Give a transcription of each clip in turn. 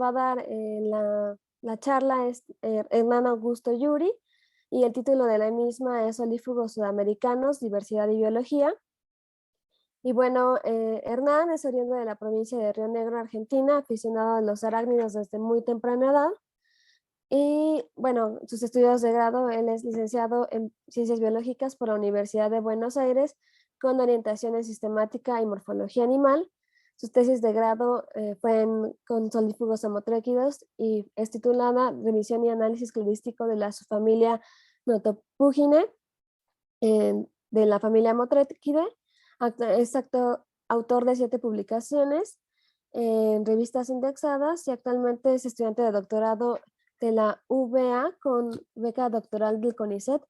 va a dar la charla es Hernán Augusto Yuri, y el título de la misma es Solífugos Sudamericanos, Diversidad y Biología. Y bueno, Hernán es oriundo de la provincia de Río Negro, Argentina, aficionado a los arácnidos desde muy temprana edad. Y bueno, sus estudios de grado, él es licenciado en Ciencias Biológicas por la Universidad de Buenos Aires, con orientación en Sistemática y Morfología Animal. Sus tesis de grado con solífugos amotréquidos y es titulada Revisión y Análisis Cladístico de la subfamilia Notopuginae, de la familia Amotrechidae. Es autor de 7 publicaciones en revistas indexadas y actualmente es estudiante de doctorado de la UVA con beca doctoral del CONICET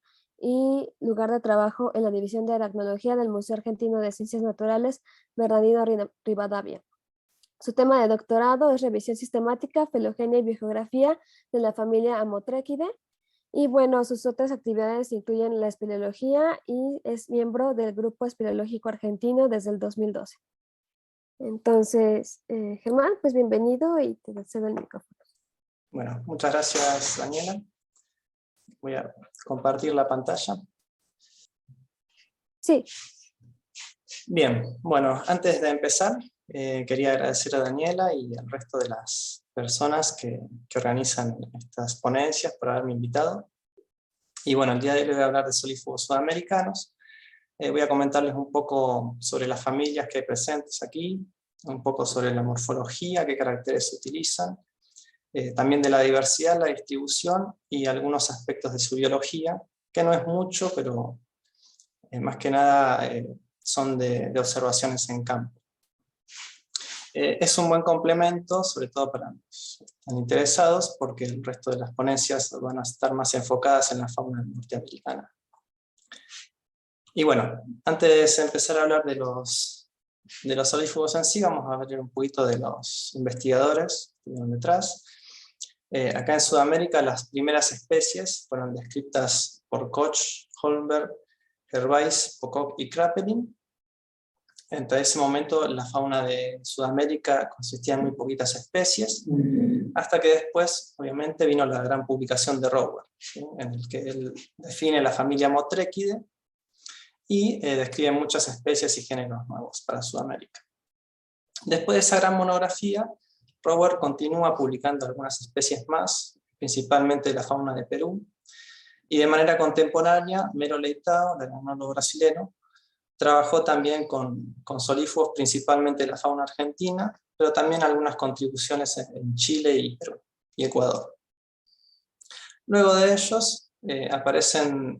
y lugar de trabajo en la División de Aracnología del Museo Argentino de Ciencias Naturales Bernardino Rivadavia. Su tema de doctorado es Revisión Sistemática, Filogenia y Biogeografía de la familia Amotrechidae. Y bueno, sus otras actividades incluyen la espeleología y es miembro del Grupo Espeleológico Argentino desde el 2012. Entonces, Germán, pues bienvenido y te cedo el micrófono. Bueno, muchas gracias, Daniela. Voy a compartir la pantalla. Sí. Bien, bueno, antes de empezar, quería agradecer a Daniela y al resto de las personas que organizan estas ponencias por haberme invitado. Y bueno, el día de hoy voy a hablar de solífugos sudamericanos. Voy a comentarles un poco sobre las familias que hay presentes aquí, un poco sobre la morfología, qué caracteres se utilizan, también de la diversidad, la distribución y algunos aspectos de su biología, que no es mucho, pero más que nada son de observaciones en campo. Es un buen complemento, sobre todo para los que están interesados, porque el resto de las ponencias van a estar más enfocadas en la fauna norteamericana. Y bueno, antes de empezar a hablar de los solífugos en sí, vamos a ver un poquito de los investigadores que vienen detrás. Acá en Sudamérica las primeras especies fueron descritas por Koch, Holmberg, Gervais, Pocock y Kraepelin. En ese momento la fauna de Sudamérica consistía en muy poquitas especies, hasta que después, obviamente, vino la gran publicación de Rower, ¿sí?, en el que él define la familia Amotrechidae y describe muchas especies y géneros nuevos para Sudamérica. Después de esa gran monografía, Rower continúa publicando algunas especies más, principalmente de la fauna de Perú, y de manera contemporánea, Mero Leitao, el etnólogo brasileño, trabajó también con solífugos principalmente de la fauna argentina, pero también algunas contribuciones en Chile y Perú y Ecuador. Luego de ellos aparecen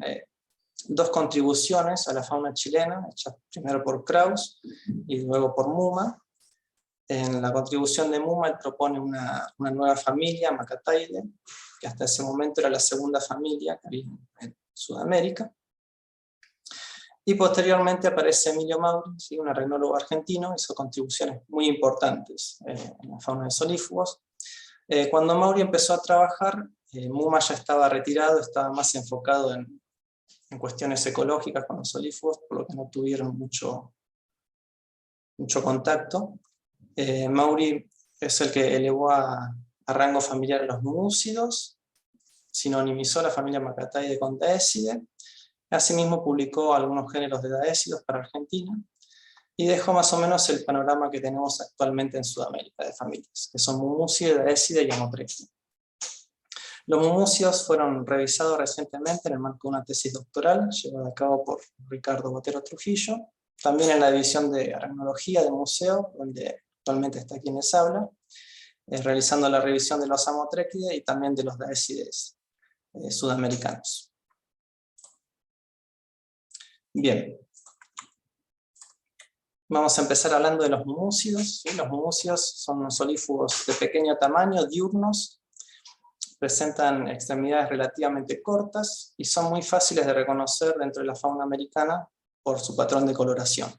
2 contribuciones a la fauna chilena, hechas primero por Kraus y luego por Muma. En la contribución de Muma él propone una nueva familia, Macataide, que hasta ese momento era la segunda familia que había en Sudamérica. Y posteriormente aparece Emilio Mauri, ¿sí?, un aracnólogo argentino, hizo contribuciones muy importantes en la fauna de solífugos. Cuando Mauri empezó a trabajar, Muma ya estaba retirado, estaba más enfocado en cuestiones ecológicas con los solífugos, por lo que no tuvieron mucho contacto. Mauri es el que elevó a rango familiar a los mumúcidos, sinonimizó la familia Macataide con Daesidae. Asimismo publicó algunos géneros de daécidos para Argentina y dejó más o menos el panorama que tenemos actualmente en Sudamérica de familias, que son mumúcidos, daécidas y amotrechidae. Los mumúcidos fueron revisados recientemente en el marco de una tesis doctoral llevada a cabo por Ricardo Botero Trujillo, también en la división de aracnología del museo, donde actualmente está quien les habla, realizando la revisión de los amotrechidae y también de los daécides sudamericanos. Bien, vamos a empezar hablando de los mumúcidos. ¿Sí? Los mumúcidos son unos solífugos de pequeño tamaño, diurnos, presentan extremidades relativamente cortas y son muy fáciles de reconocer dentro de la fauna americana por su patrón de coloración.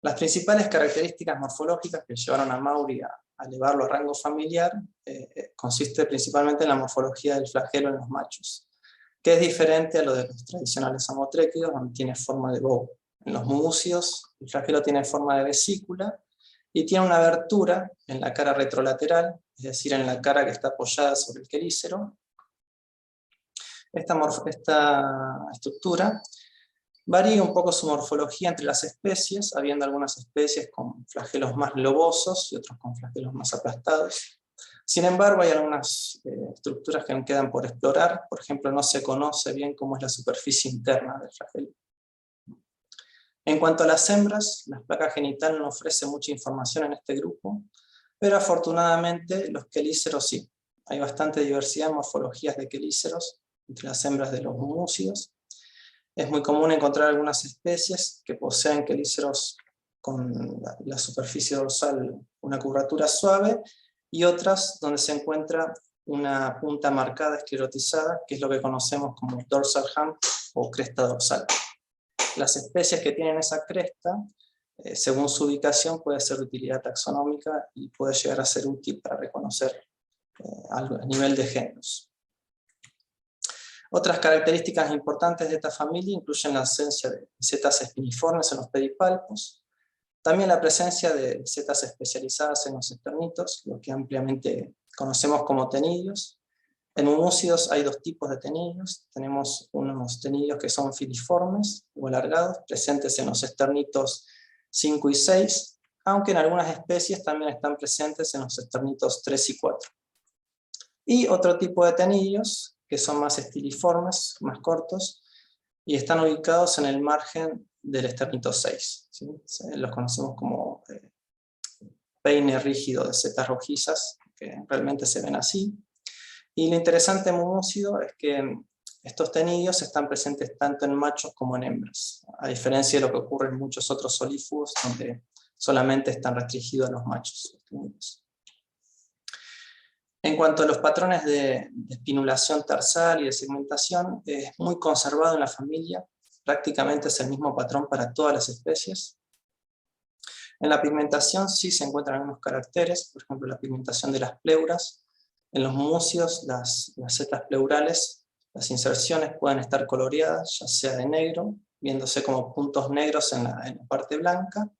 Las principales características morfológicas que llevaron a Mauri a elevarlo a rango familiar consiste principalmente en la morfología del flagelo en los machos, que es diferente a lo de los tradicionales amotréquidos, donde tiene forma de bow. En los mumúcidos el flagelo tiene forma de vesícula y tiene una abertura en la cara retrolateral, es decir, en la cara que está apoyada sobre el quelícero. Esta estructura varía un poco su morfología entre las especies, habiendo algunas especies con flagelos más lobosos y otros con flagelos más aplastados. Sin embargo, hay algunas estructuras que aún quedan por explorar. Por ejemplo, no se conoce bien cómo es la superficie interna del flagelo. En cuanto a las hembras, la placa genital no ofrece mucha información en este grupo, pero afortunadamente los quelíceros sí. Hay bastante diversidad en morfologías de quelíceros entre las hembras de los mumúcidos. Es muy común encontrar algunas especies que poseen quelíceros con la superficie dorsal una curvatura suave, y otras donde se encuentra una punta marcada, esclerotizada, que es lo que conocemos como dorsal hump o cresta dorsal. Las especies que tienen esa cresta, según su ubicación, puede ser de utilidad taxonómica y puede llegar a ser útil para reconocer algo a nivel de géneros. Otras características importantes de esta familia incluyen la ausencia de setas espiniformes en los pedipalpos, también la presencia de setas especializadas en los esternitos, lo que ampliamente conocemos como tenidios. En mumúcidos hay dos tipos de tenidios. Tenemos unos tenidios que son filiformes o alargados, presentes en los esternitos 5 y 6, aunque en algunas especies también están presentes en los esternitos 3 y 4. Y otro tipo de tenidios, que son más estiliformes, más cortos, y están ubicados en el margen del esternito 6. ¿Sí? Los conocemos como peine rígido de setas rojizas, que realmente se ven así. Y lo interesante en mumúcido es que estos tenidios están presentes tanto en machos como en hembras, a diferencia de lo que ocurre en muchos otros solífugos, donde solamente están restringidos a los machos. En cuanto a los patrones de espinulación tarsal y de segmentación, es muy conservado en la familia, prácticamente es el mismo patrón para todas las especies. En la pigmentación sí se encuentran algunos caracteres, por ejemplo la pigmentación de las pleuras. En los mumúcidos, las setas pleurales, las inserciones pueden estar coloreadas, ya sea de negro, viéndose como puntos negros en la parte blanca,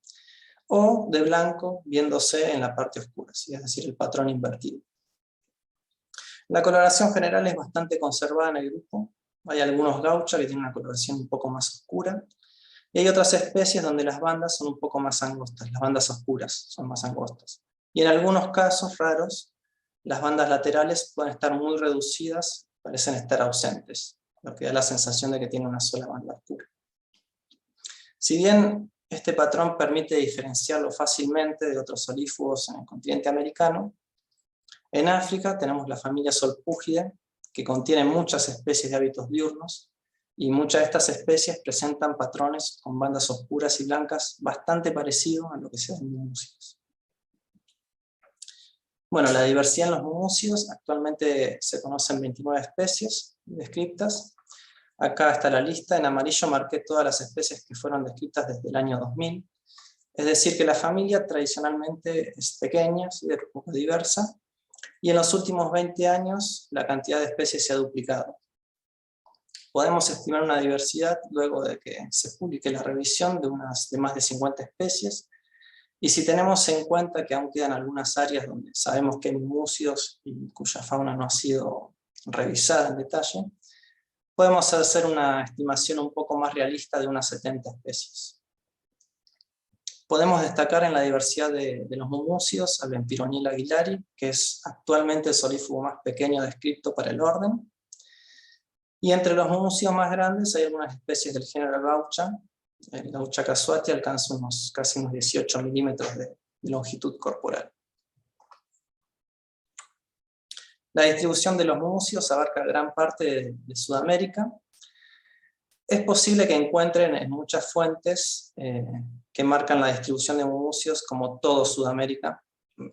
o de blanco, viéndose en la parte oscura, ¿sí? Es decir, el patrón invertido. La coloración general es bastante conservada en el grupo. Hay algunos gauchos que tienen una coloración un poco más oscura, y hay otras especies donde las bandas son un poco más angostas, las bandas oscuras son más angostas. Y en algunos casos raros, las bandas laterales pueden estar muy reducidas, parecen estar ausentes, lo que da la sensación de que tiene una sola banda oscura. Si bien este patrón permite diferenciarlo fácilmente de otros solífugos en el continente americano, en África tenemos la familia Solpúgide, que contiene muchas especies de hábitos diurnos, y muchas de estas especies presentan patrones con bandas oscuras y blancas bastante parecidos a lo que se ve en mumúcidos. Bueno, la diversidad en los mumúcidos, actualmente se conocen 29 especies descritas. Acá está la lista, en amarillo marqué todas las especies que fueron descritas desde el año 2000. Es decir, que la familia tradicionalmente es pequeña, ¿sí? De poco diversa, y en los últimos 20 años la cantidad de especies se ha duplicado. Podemos estimar una diversidad luego de que se publique la revisión de más de 50 especies, y si tenemos en cuenta que aún quedan algunas áreas donde sabemos que hay mumúcidos y cuya fauna no ha sido revisada en detalle, podemos hacer una estimación un poco más realista de unas 70 especies. Podemos destacar en la diversidad de los mumúcidos al Bempironiella aguilari, que es actualmente el solífugo más pequeño descrito para el orden. Y entre los mumúcidos más grandes hay algunas especies del género Gaucha. El Gaucha casuati alcanza casi unos 18 milímetros de longitud corporal. La distribución de los mumúcidos abarca gran parte de Sudamérica. Es posible que encuentren en muchas fuentes que marcan la distribución de mumúcidos como todo Sudamérica,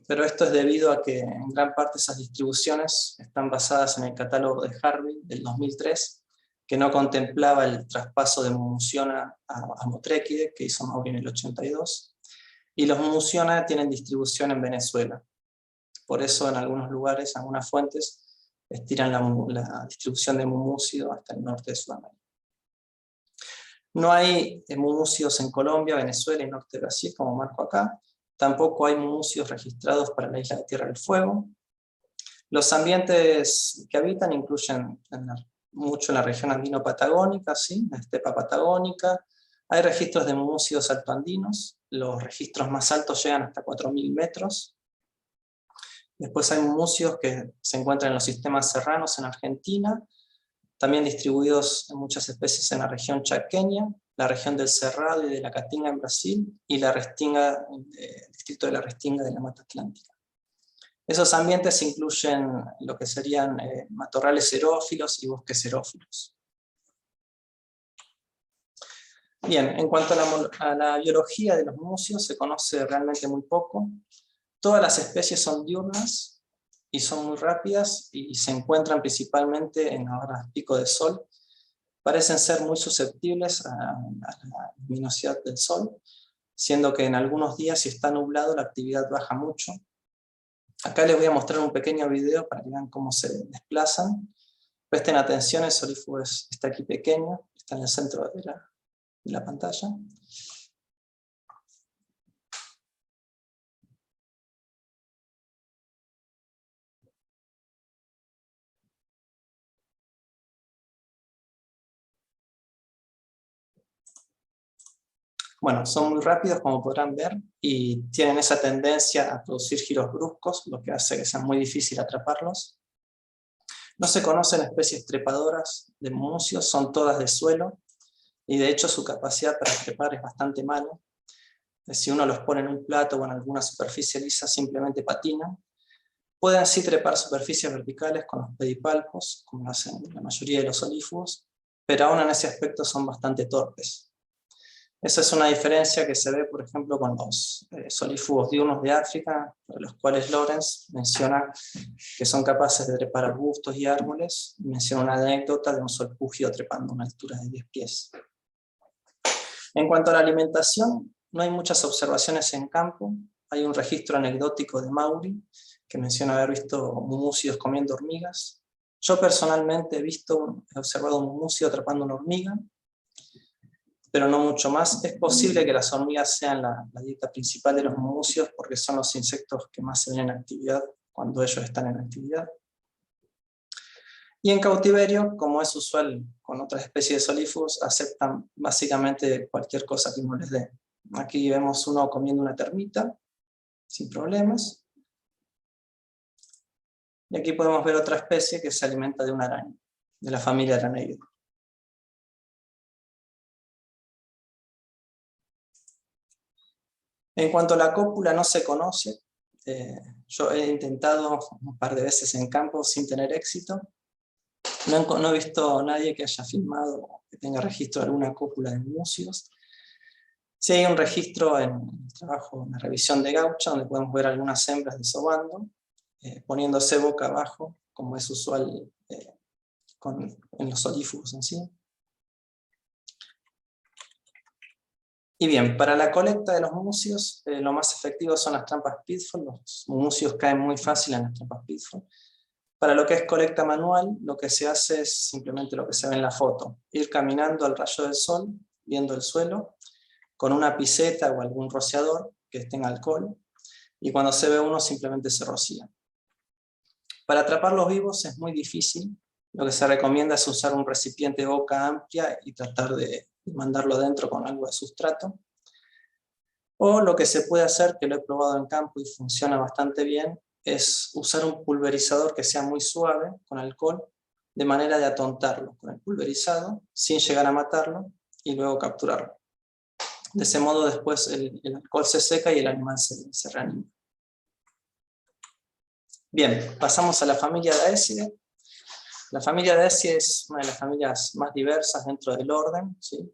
pero esto es debido a que en gran parte esas distribuciones están basadas en el catálogo de Harvey del 2003, que no contemplaba el traspaso de Mumuciona a Motrequide, que hizo Mauri en el 82, y los Mumuciona tienen distribución en Venezuela. Por eso en algunos lugares, algunas fuentes, estiran la distribución de mumúcido hasta el norte de Sudamérica. No hay mumúcidos en Colombia, Venezuela y norte de Brasil, como marco acá, Tampoco hay mucios registrados para la isla de Tierra del Fuego. Los ambientes que habitan incluyen mucho en la región andino-patagónica, ¿sí? La estepa patagónica. Hay registros de mucios altoandinos. Los registros más altos llegan hasta 4.000 metros. Después hay mucios que se encuentran en los sistemas serranos en Argentina, también distribuidos en muchas especies en la región chaqueña, la región del Cerrado y de la Caatinga en Brasil, y la Restinga, el distrito de la Restinga de la Mata Atlántica. Esos ambientes incluyen lo que serían matorrales xerófilos y bosques xerófilos. Bien, en cuanto a la biología de los mucios, se conoce realmente muy poco. Todas las especies son diurnas y son muy rápidas y se encuentran principalmente en las horas pico de sol. Parecen ser muy susceptibles a la luminosidad del sol, siendo que en algunos días, si está nublado, la actividad baja mucho. Acá les voy a mostrar un pequeño video para que vean cómo se desplazan. Presten atención, el solífugo está aquí pequeño, está en el centro de la pantalla. Bueno, son muy rápidos, como podrán ver, y tienen esa tendencia a producir giros bruscos, lo que hace que sea muy difícil atraparlos. No se conocen especies trepadoras de mucios, son todas de suelo, y de hecho su capacidad para trepar es bastante mala. Si uno los pone en un plato o en alguna superficie lisa, simplemente patinan. Pueden sí trepar superficies verticales con los pedipalpos, como lo hacen la mayoría de los solífugos, pero aún en ese aspecto son bastante torpes. Esa es una diferencia que se ve, por ejemplo, con los solífugos diurnos de África, para los cuales Lorenz menciona que son capaces de trepar arbustos y árboles. Menciona una anécdota de un solpugio trepando a una altura de 10 pies. En cuanto a la alimentación, no hay muchas observaciones en campo. Hay un registro anecdótico de Maury, que menciona haber visto mumucios comiendo hormigas. Yo personalmente he observado un mumucio atrapando una hormiga, pero no mucho más. Es posible que las hormigas sean la dieta principal de los mumucios, porque son los insectos que más se ven en actividad cuando ellos están en actividad. Y en cautiverio, como es usual con otras especies de solífugos, aceptan básicamente cualquier cosa que uno les dé. Aquí vemos uno comiendo una termita, sin problemas. Y aquí podemos ver otra especie que se alimenta de una araña, de la familia Araneida. En cuanto a la cópula, no se conoce. Yo he intentado un par de veces en campo sin tener éxito. No he visto a nadie que haya filmado o que tenga registro de alguna cópula de mucios. Sí hay un registro en el trabajo, en la revisión de Gaucha, donde podemos ver algunas hembras desobando, poniéndose boca abajo, como es usual en los solífugos en sí. Y bien, para la colecta de los mucios, lo más efectivo son las trampas Pitfall. Los mucios caen muy fácil en las trampas Pitfall. Para lo que es colecta manual, lo que se hace es simplemente lo que se ve en la foto. Ir caminando al rayo del sol, viendo el suelo, con una piseta o algún rociador que tenga alcohol, y cuando se ve uno simplemente se rocía. Para atraparlos vivos es muy difícil. Lo que se recomienda es usar un recipiente de boca amplia y tratar de mandarlo adentro con algo de sustrato. O lo que se puede hacer, que lo he probado en campo y funciona bastante bien, es usar un pulverizador que sea muy suave, con alcohol, de manera de atontarlo con el pulverizado, sin llegar a matarlo, y luego capturarlo. De ese modo después el alcohol se seca y el animal se reanima. Bien, pasamos a la familia Daesidae. La familia Daesidae es una de las familias más diversas dentro del orden, ¿sí?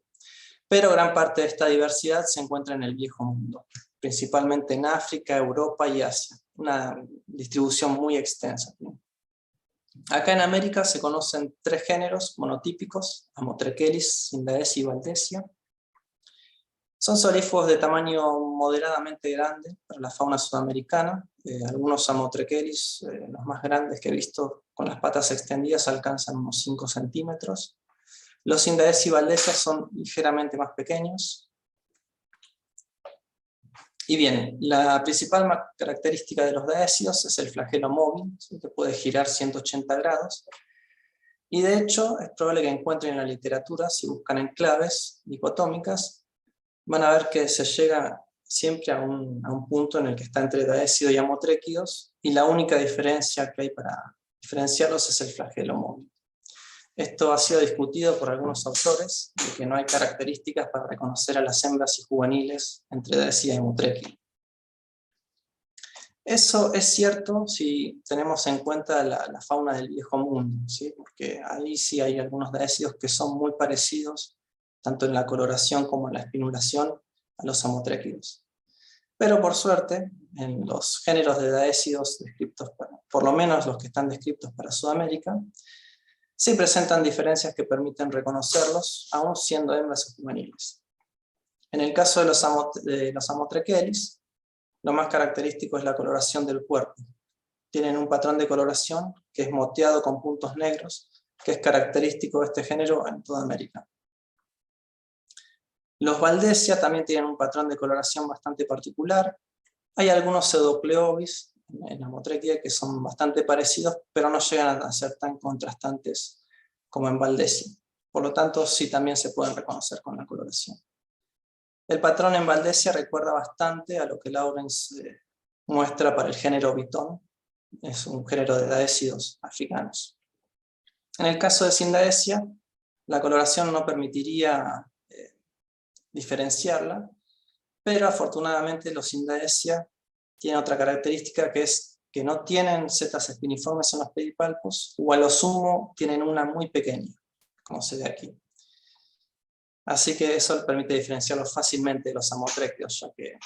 Pero gran parte de esta diversidad se encuentra en el Viejo Mundo, principalmente en África, Europa y Asia, una distribución muy extensa. Acá en América se conocen 3 géneros monotípicos: Amotrechelis, Sindaesia y Valdesia. Son solífugos de tamaño moderadamente grande para la fauna sudamericana. Algunos Amotrechelis, los más grandes que he visto con las patas extendidas, alcanzan unos 5 centímetros. Los Sindaesia y Valdesia son ligeramente más pequeños. Y bien, la principal característica de los daécidos es el flagelo móvil, ¿sí?, que puede girar 180 grados. Y de hecho, es probable que encuentren en la literatura, si buscan enclaves dicotómicas, van a ver que se llega siempre a un punto en el que está entre daécido y amotréquidos, y la única diferencia que hay para diferenciarlos es el flagelo móvil. Esto ha sido discutido por algunos autores, de que no hay características para reconocer a las hembras y juveniles entre daécida y amotréquida. Eso es cierto si tenemos en cuenta la fauna del viejo mundo, ¿sí?, porque ahí sí hay algunos daécidos que son muy parecidos, tanto en la coloración como en la espinulación, a los amotréquidos. Pero por suerte, en los géneros de daécidos descritos, por lo menos los que están descritos para Sudamérica, sí presentan diferencias que permiten reconocerlos, aún siendo hembras o juveniles. En el caso de los amotrekelis, lo más característico es la coloración del cuerpo. Tienen un patrón de coloración que es moteado con puntos negros, que es característico de este género en toda América. Los Waldesia también tienen un patrón de coloración bastante particular. Hay algunos pseudocleobis en la Amotrequia que son bastante parecidos, pero no llegan a ser tan contrastantes como en Waldesia. Por lo tanto, sí también se pueden reconocer con la coloración. El patrón en Waldesia recuerda bastante a lo que Lawrence muestra para el género Biton. Es un género de daécidos africanos. En el caso de Sindaesia, la coloración no permitiría diferenciarla, pero afortunadamente los Sindaesia tienen otra característica, que es que no tienen setas espiniformes en los pedipalpos, o a lo sumo tienen una muy pequeña, como se ve aquí. Así que eso permite diferenciarlos fácilmente de los amotréquidos, ya que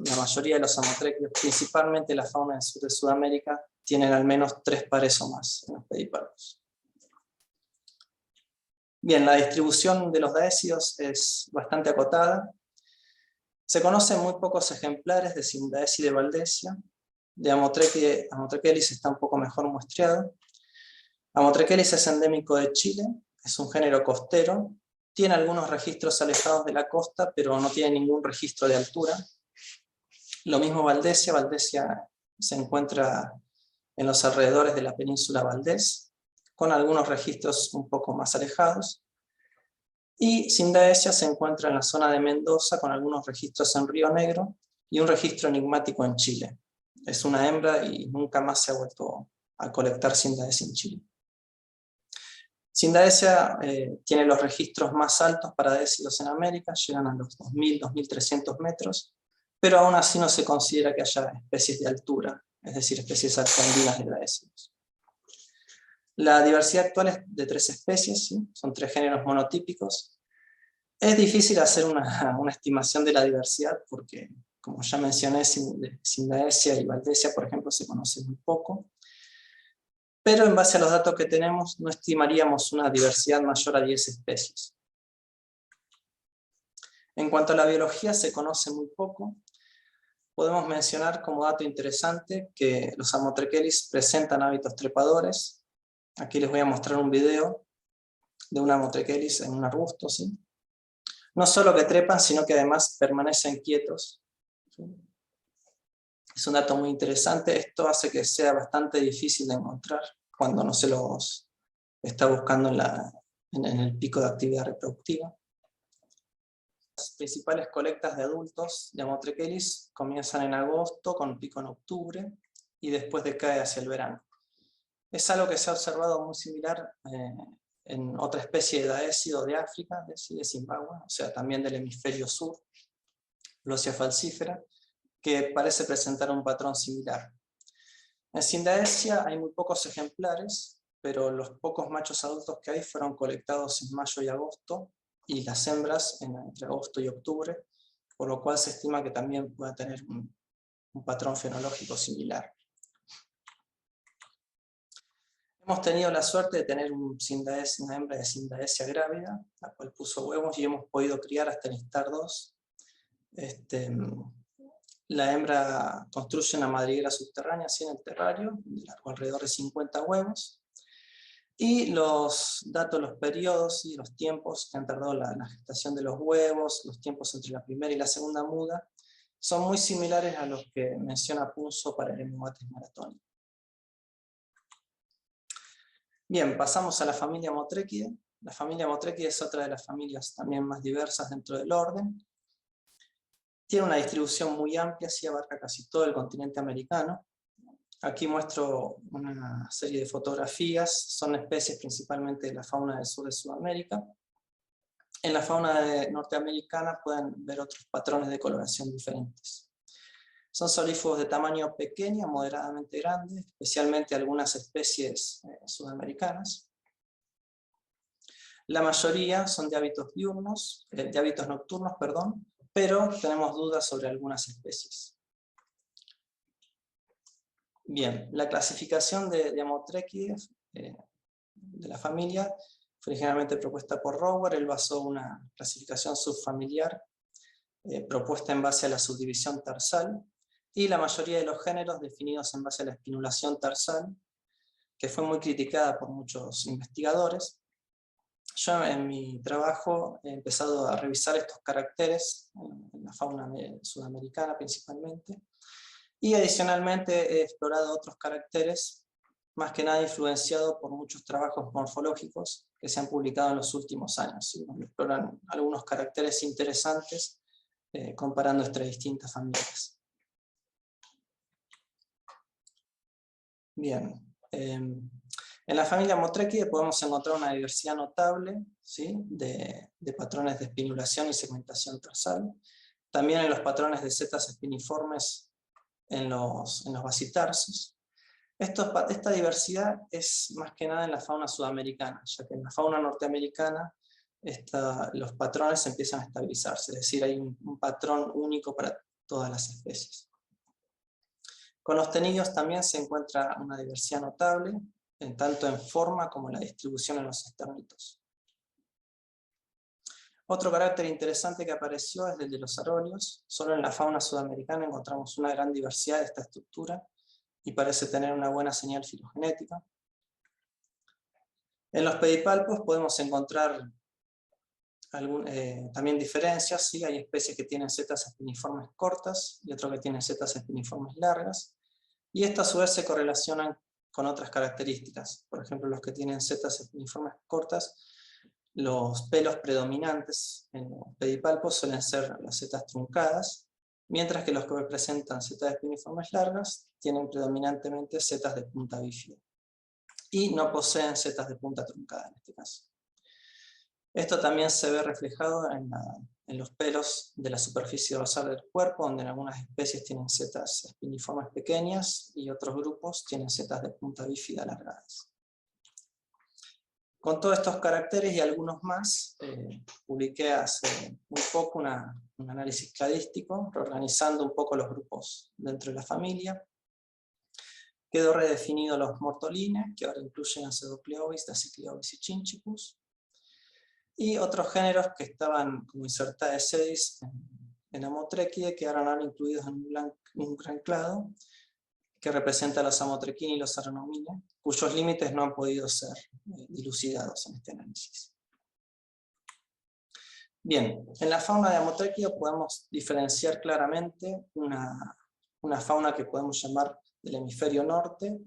la mayoría de los amotréquidos, principalmente la fauna del sur de Sudamérica, tienen al menos 3 pares o más en los pedipalpos. Bien, la distribución de los daécidos es bastante acotada. Se conocen muy pocos ejemplares de Sindaesia y de Waldesia. De Amotrekelis está un poco mejor muestreado. Amotrekelis es endémico de Chile, es un género costero. Tiene algunos registros alejados de la costa, pero no tiene ningún registro de altura. Lo mismo Waldesia. Waldesia se encuentra en los alrededores de la península Valdés, con algunos registros un poco más alejados. Y Sindaesia se encuentra en la zona de Mendoza, con algunos registros en Río Negro y un registro enigmático en Chile. Es una hembra y nunca más se ha vuelto a colectar Sindaesia en Chile. Sindaesia tiene los registros más altos para daécidos en América, llegan a los 2.000, 2.300 metros, pero aún así no se considera que haya especies de altura, es decir, especies altoandinas de daécidos. La diversidad actual es de 3 especies, ¿sí? Son 3 géneros monotípicos. Es difícil hacer una estimación de la diversidad porque, como ya mencioné, Sindaesia y Waldesia, por ejemplo, se conocen muy poco. Pero en base a los datos que tenemos, no estimaríamos una diversidad mayor a 10 especies. En cuanto a la biología, se conoce muy poco. Podemos mencionar como dato interesante que los amotrekelis presentan hábitos trepadores. Aquí les voy a mostrar un video de un amotrekelis en un arbusto, ¿sí? No solo que trepan, sino que además permanecen quietos, ¿sí? Es un dato muy interesante. Esto hace que sea bastante difícil de encontrar cuando no se los está buscando en el pico de actividad reproductiva. Las principales colectas de adultos de Amotrekelis comienzan en agosto, con pico en octubre, y después decae hacia el verano. Es algo que se ha observado muy similar en otra especie de daécido de África, de Zimbabue, o sea, también del hemisferio sur, Losia falcífera, que parece presentar un patrón similar. En Sindaesia hay muy pocos ejemplares, pero los pocos machos adultos que hay fueron colectados en mayo y agosto, y las hembras entre agosto y octubre, por lo cual se estima que también pueda tener un patrón fenológico similar. Hemos tenido la suerte de tener una hembra de Sindaesia grávida, la cual puso huevos y hemos podido criar hasta instar 2. La hembra construye una madriguera subterránea así en el terrario, alrededor de 50 huevos. Y los datos, los periodos y los tiempos que han tardado la gestación de los huevos, los tiempos entre la primera y la segunda muda, son muy similares a los que menciona Punzo para el Hemiobates maratónico. Bien, pasamos a la familia Motrechidae. La familia Motrechidae es otra de las familias también más diversas dentro del orden. Tiene una distribución muy amplia, sí abarca casi todo el continente americano. Aquí muestro una serie de fotografías, son especies principalmente de la fauna del sur de Sudamérica. En la fauna norteamericana pueden ver otros patrones de coloración diferentes. Son solífugos de tamaño pequeño a moderadamente grande, especialmente algunas especies sudamericanas. La mayoría son de hábitos nocturnos, pero tenemos dudas sobre algunas especies. Bien, la clasificación de Amotrechidae de la familia fue originalmente propuesta por Rower. Él basó una clasificación subfamiliar propuesta en base a la subdivisión tarsal, y la mayoría de los géneros definidos en base a la espinulación tarsal, que fue muy criticada por muchos investigadores. Yo en mi trabajo he empezado a revisar estos caracteres en la fauna sudamericana principalmente, y adicionalmente he explorado otros caracteres, más que nada influenciado por muchos trabajos morfológicos que se han publicado en los últimos años, ¿sí? Donde exploran algunos caracteres interesantes comparando estas distintas familias. Bien, en la familia Motrechidae podemos encontrar una diversidad notable, ¿sí? de patrones de espinulación y segmentación tarsal. También en los patrones de setas espiniformes en los basitarsos. Esta diversidad es más que nada en la fauna sudamericana, ya que en la fauna norteamericana los patrones empiezan a estabilizarse, es decir, hay un patrón único para todas las especies. Con los tenidos también se encuentra una diversidad notable, tanto en forma como en la distribución en los esternitos. Otro carácter interesante que apareció es el de los aróleos. Solo en la fauna sudamericana encontramos una gran diversidad de esta estructura y parece tener una buena señal filogenética. En los pedipalpos podemos encontrar también diferencias, ¿sí? Hay especies que tienen setas espiniformes cortas y otros que tienen setas espiniformes largas, y estas a su vez se correlacionan con otras características. Por ejemplo, los que tienen setas espiniformes cortas, los pelos predominantes en los pedipalpos suelen ser las setas truncadas, mientras que los que presentan setas espiniformes largas tienen predominantemente setas de punta bífida, y no poseen setas de punta truncada en este caso. Esto también se ve reflejado en los pelos de la superficie dorsal del cuerpo, donde en algunas especies tienen setas espiniformes pequeñas y otros grupos tienen setas de punta bífida alargadas. Con todos estos caracteres y algunos más, publiqué hace muy poco un análisis cladístico, reorganizando un poco los grupos dentro de la familia. Quedó redefinido los mortolines, que ahora incluyen a Pseudocleobis, Dasycleobis y Chinchipus, y otros géneros que estaban como Incertae sedis en Amotrechidae quedaron ahora incluidos en un gran clado que representa a los Amotrequini y los Aranomina, cuyos límites no han podido ser dilucidados en este análisis. Bien, en la fauna de Amotrechidae podemos diferenciar claramente una fauna que podemos llamar del hemisferio norte,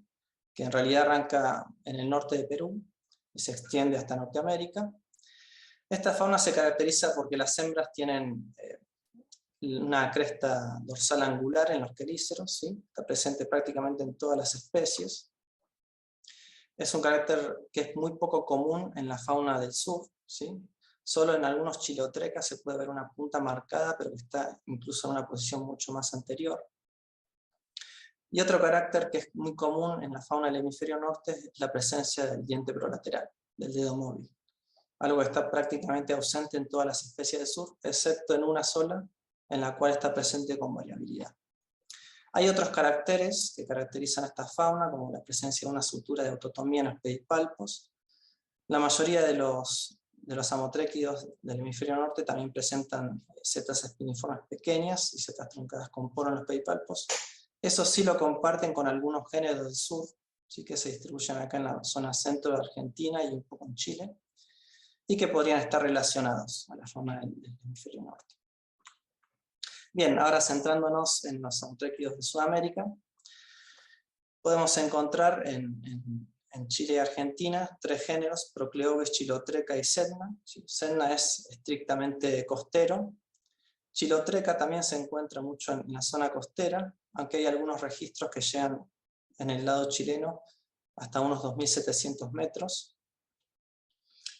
que en realidad arranca en el norte de Perú y se extiende hasta Norteamérica. Esta fauna se caracteriza porque las hembras tienen una cresta dorsal angular en los quelíceros, ¿sí? Está presente prácticamente en todas las especies. Es un carácter que es muy poco común en la fauna del sur, ¿sí? Solo en algunos chilotrecas se puede ver una punta marcada, pero que está incluso en una posición mucho más anterior. Y otro carácter que es muy común en la fauna del hemisferio norte es la presencia del diente prolateral, del dedo móvil. Algo que está prácticamente ausente en todas las especies del sur, excepto en una sola, en la cual está presente con variabilidad. Hay otros caracteres que caracterizan a esta fauna, como la presencia de una sutura de autotomía en los pedipalpos. La mayoría de los amotréquidos del hemisferio norte también presentan setas espiniformes pequeñas y setas truncadas con poro en los pedipalpos. Eso sí lo comparten con algunos géneros del sur, ¿sí? Que se distribuyen acá en la zona centro de Argentina y un poco en Chile, y que podrían estar relacionados a la fauna del hemisferio norte. Bien, ahora centrándonos en los amotréquidos de Sudamérica, podemos encontrar en Chile y Argentina 3 géneros: Procleobis, Chilotreca y Sedna. Sedna es estrictamente costero. Chilotreca también se encuentra mucho en la zona costera, aunque hay algunos registros que llegan en el lado chileno hasta unos 2.700 metros.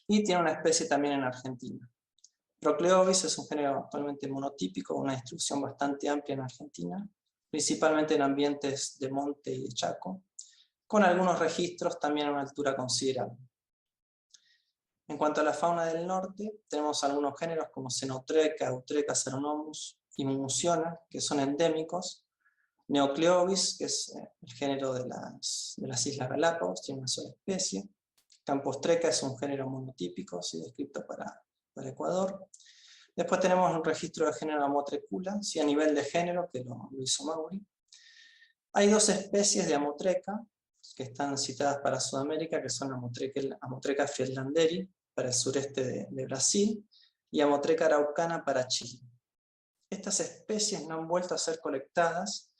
Y tiene una especie también en Argentina. Procleobis es un género actualmente monotípico, una distribución bastante amplia en Argentina, principalmente en ambientes de monte y de chaco, con algunos registros también a una altura considerable. En cuanto a la fauna del norte, tenemos algunos géneros como Xenotreca, Eutreca, Ceronomus y Mumuciona, que son endémicos. Neocleobis, que es el género de las Islas Galápagos, tiene una sola especie. Campostreca es un género monotípico, ¿sí?, descrito para Ecuador. Después tenemos un registro de género Amotrecula, ¿sí?, a nivel de género, que lo hizo Mauri. Hay 2 especies de Amotreca que están citadas para Sudamérica, que son Amotreca friedlanderi para el sureste de Brasil y Amotreca araucana para Chile. Estas especies no han vuelto a ser colectadas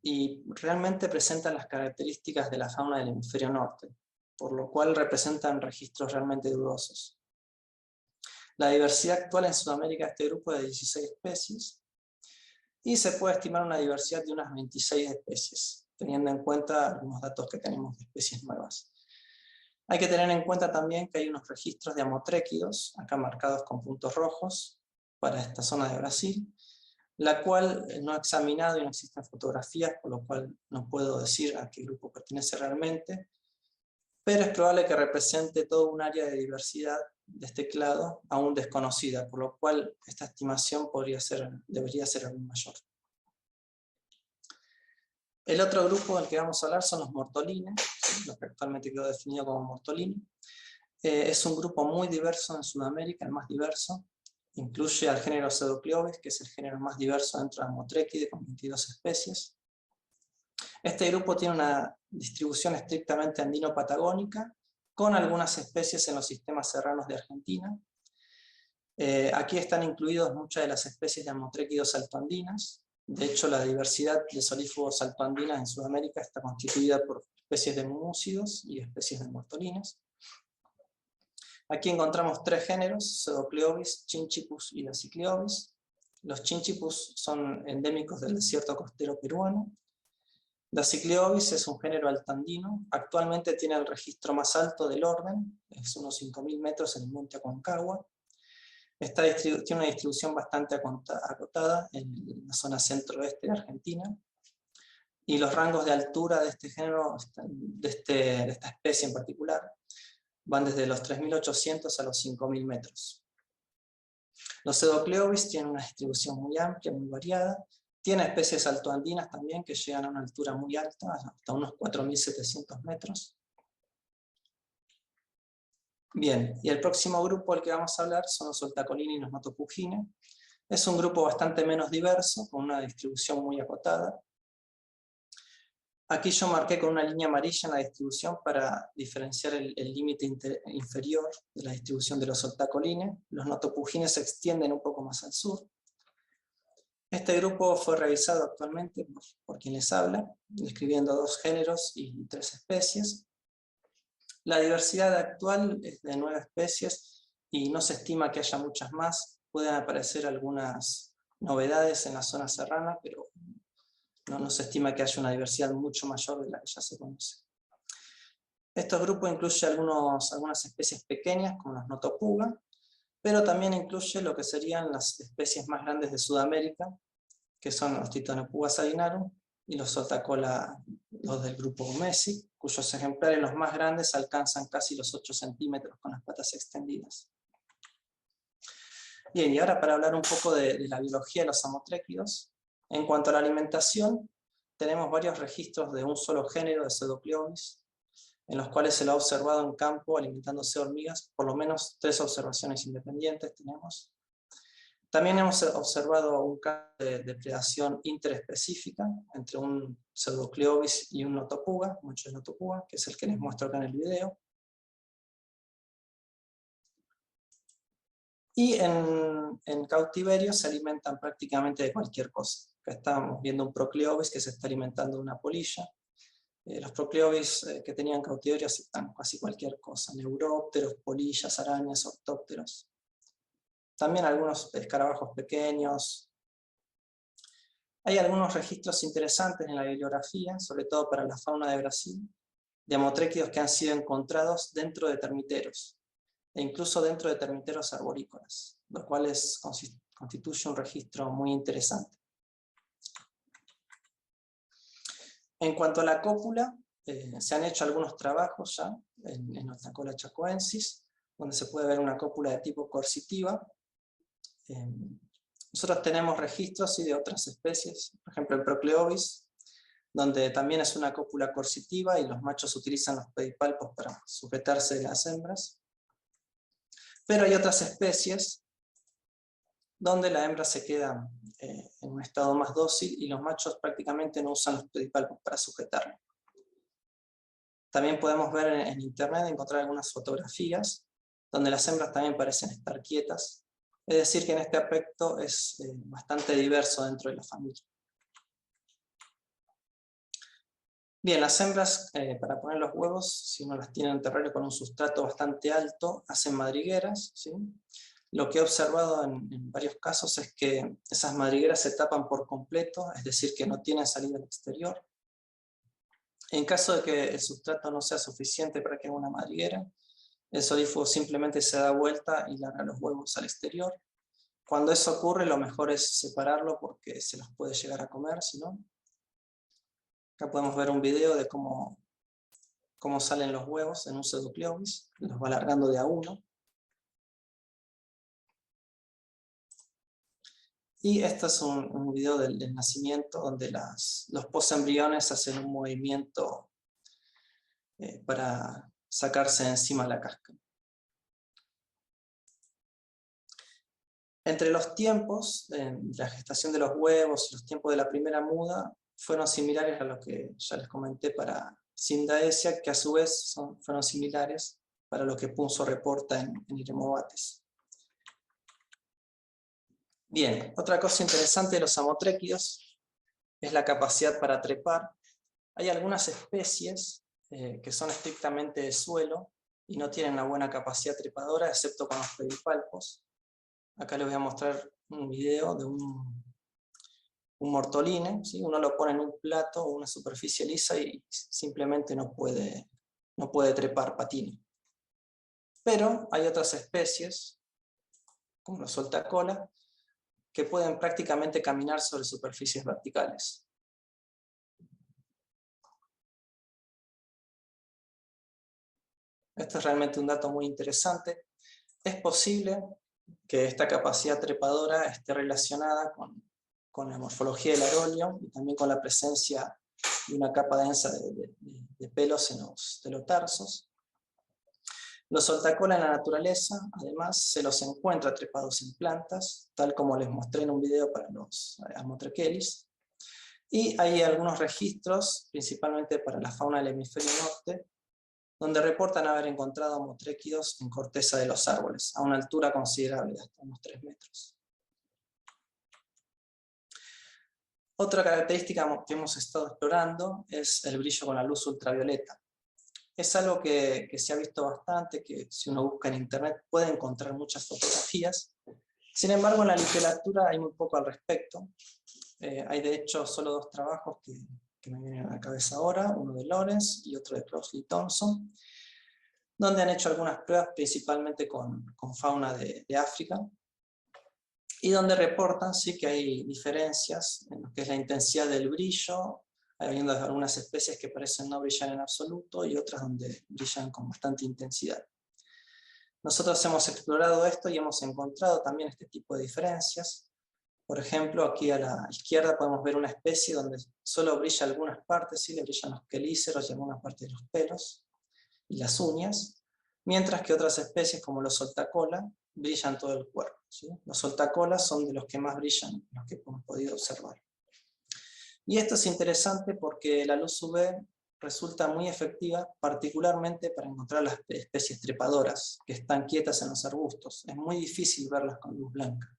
y realmente presentan las características de la fauna del hemisferio norte, por lo cual representan registros realmente dudosos. La diversidad actual en Sudamérica de este grupo es de 16 especies, y se puede estimar una diversidad de unas 26 especies, teniendo en cuenta algunos datos que tenemos de especies nuevas. Hay que tener en cuenta también que hay unos registros de amotréquidos, acá marcados con puntos rojos, para esta zona de Brasil, la cual no he examinado y no existen fotografías, por lo cual no puedo decir a qué grupo pertenece realmente, pero es probable que represente todo un área de diversidad de este clado aún desconocida, por lo cual esta estimación debería ser aún mayor. El otro grupo del que vamos a hablar son los mortolines, lo que actualmente quedó definido como mortolini. Es un grupo muy diverso en Sudamérica, el más diverso. Incluye al género Pseudocleobis, que es el género más diverso dentro de Amotrechidae, con 22 especies. Este grupo tiene una distribución estrictamente andino-patagónica, con algunas especies en los sistemas serranos de Argentina. Aquí están incluidos muchas de las especies de amotréquidos altoandinas. De hecho, la diversidad de solífugos altoandinas en Sudamérica está constituida por especies de mumúcidos y especies de mortolines. Aquí encontramos 3 géneros: Pseudocleobis, Chinchipus y Dacicleobis. Los Chinchipus son endémicos del desierto costero peruano. Dacicleobis es un género altoandino. Actualmente tiene el registro más alto del orden, es unos 5.000 metros en el monte Aconcagua. Tiene una distribución bastante acotada en la zona centro-oeste de Argentina. Y los rangos de altura de este género, de esta especie en particular, van desde los 3.800 a los 5.000 metros. Los Pseudocleobis tienen una distribución muy amplia, muy variada. Tiene especies altoandinas también que llegan a una altura muy alta, hasta unos 4.700 metros. Bien, y el próximo grupo del que vamos a hablar son los Soltacolini y los Notopugine. Es un grupo bastante menos diverso, con una distribución muy acotada. Aquí yo marqué con una línea amarilla en la distribución para diferenciar el límite inferior de la distribución de los Soltacolini. Los Notopugines se extienden un poco más al sur. Este grupo fue revisado actualmente por quien les habla, describiendo 2 géneros y 3 especies. La diversidad actual es de 9 especies y no se estima que haya muchas más. Pueden aparecer algunas novedades en la zona serrana, pero no se estima que haya una diversidad mucho mayor de la que ya se conoce. Estos grupos incluyen algunas especies pequeñas, como los Notopuga, pero también incluye lo que serían las especies más grandes de Sudamérica, que son los Titanopuga salinarum y los Soltacola, los del grupo Messi, cuyos ejemplares los más grandes alcanzan casi los 8 centímetros con las patas extendidas. Bien, y ahora para hablar un poco de la biología de los amotréquidos. En cuanto a la alimentación, tenemos varios registros de un solo género de Pseudocleobis, en los cuales se lo ha observado en campo alimentándose de hormigas, por lo menos 3 observaciones independientes tenemos. También hemos observado un caso de depredación interespecífica entre un Pseudocleobis y un Notopuga, muchos Notopuga, que es el que les muestro acá en el video. Y en cautiverio se alimentan prácticamente de cualquier cosa. Acá estamos viendo un Procleobis que se está alimentando de una polilla. Los Procleobis que tenían cautiverio aceptan casi cualquier cosa, neurópteros, polillas, arañas, ortópteros. También algunos escarabajos pequeños. Hay algunos registros interesantes en la bibliografía, sobre todo para la fauna de Brasil, de amotréquidos que han sido encontrados dentro de termiteros, e incluso dentro de termiteros arborícolas, lo cual constituye un registro muy interesante. En cuanto a la cópula, se han hecho algunos trabajos ya en Otacola chacoensis, donde se puede ver una cópula de tipo coercitiva. Nosotros tenemos registros de otras especies, por ejemplo el Procleobis, donde también es una cópula coercitiva y los machos utilizan los pedipalpos para sujetarse de las hembras. Pero hay otras especies donde la hembra se queda en un estado más dócil y los machos prácticamente no usan los pedipalpos para sujetarlo. También podemos ver en internet, encontrar algunas fotografías donde las hembras también parecen estar quietas. Es decir, que en este aspecto es bastante diverso dentro de la familia. Bien, las hembras, para poner los huevos, si uno las tiene en un terrario con un sustrato bastante alto, hacen madrigueras, ¿sí? Lo que he observado en varios casos es que esas madrigueras se tapan por completo, es decir, que no tienen salida al exterior. En caso de que el sustrato no sea suficiente para que haga una madriguera, el solífugo simplemente se da vuelta y larga los huevos al exterior. Cuando eso ocurre, lo mejor es separarlo porque se los puede llegar a comer, si no. Acá podemos ver un video de cómo salen los huevos en un Pseudocleobis, los va largando de a uno. Y este es un video del nacimiento, donde los posembriones hacen un movimiento para sacarse de encima la cáscara. Entre los tiempos, la gestación de los huevos y los tiempos de la primera muda, fueron similares a lo que ya les comenté para Cyndaesia, que a su vez fueron similares para lo que Punzo reporta en Iremobates. Bien, otra cosa interesante de los amotréquidos es la capacidad para trepar. Hay algunas especies que son estrictamente de suelo y no tienen una buena capacidad trepadora, excepto con los pedipalpos. Acá les voy a mostrar un video de un mortoline, ¿sí? Uno lo pone en un plato o una superficie lisa y simplemente no puede trepar, patina. Pero hay otras especies, como los soltacola, que pueden prácticamente caminar sobre superficies verticales. Esto es realmente un dato muy interesante. Es posible que esta capacidad trepadora esté relacionada con la morfología del aerolio y también con la presencia de una capa densa de pelos en los telotarsos. Los soltacola en la naturaleza, además, se los encuentra trepados en plantas, tal como les mostré en un video para los Amotrechelis. Y hay algunos registros, principalmente para la fauna del hemisferio norte, donde reportan haber encontrado amotréquidos en corteza de los árboles, a una altura considerable, hasta unos 3 metros. Otra característica que hemos estado explorando es el brillo con la luz ultravioleta. Es algo que se ha visto bastante, que si uno busca en internet puede encontrar muchas fotografías. Sin embargo, en la literatura hay muy poco al respecto. Hay de hecho solo 2 trabajos que me vienen a la cabeza ahora, uno de Lawrence y otro de Crossley Thompson, donde han hecho algunas pruebas principalmente con fauna de África, y donde reportan sí que hay diferencias en lo que es la intensidad del brillo, habiendo algunas especies que parecen no brillar en absoluto y otras donde brillan con bastante intensidad. Nosotros hemos explorado esto y hemos encontrado también este tipo de diferencias. Por ejemplo, aquí a la izquierda podemos ver una especie donde solo brilla algunas partes, ¿sí? Le brillan los quelíceros y algunas partes de los pelos y las uñas, mientras que otras especies como los soltacola brillan todo el cuerpo, ¿sí? Los soltacolas son de los que más brillan, los que hemos podido observar. Y esto es interesante porque la luz UV resulta muy efectiva, particularmente para encontrar las especies trepadoras que están quietas en los arbustos. Es muy difícil verlas con luz blanca.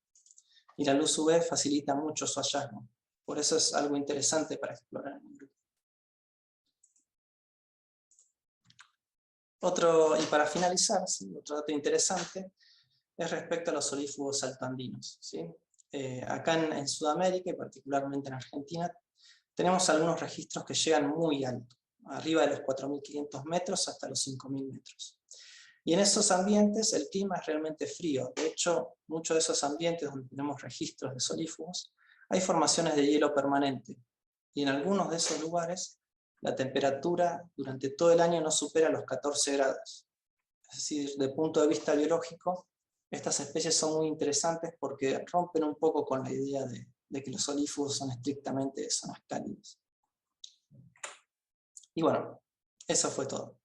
Y la luz UV facilita mucho su hallazgo. Por eso es algo interesante para explorar en el grupo. Y para finalizar, ¿sí?, otro dato interesante es respecto a los solífugos altoandinos, ¿sí? Acá en Sudamérica, y particularmente en Argentina, tenemos algunos registros que llegan muy alto, arriba de los 4.500 metros hasta los 5.000 metros. Y en esos ambientes el clima es realmente frío. De hecho, muchos de esos ambientes donde tenemos registros de solífugos, hay formaciones de hielo permanente. Y en algunos de esos lugares, la temperatura durante todo el año no supera los 14 grados. Es decir, desde el punto de vista biológico, estas especies son muy interesantes porque rompen un poco con la idea de que los solífugos son estrictamente de zonas cálidas. Y bueno, eso fue todo.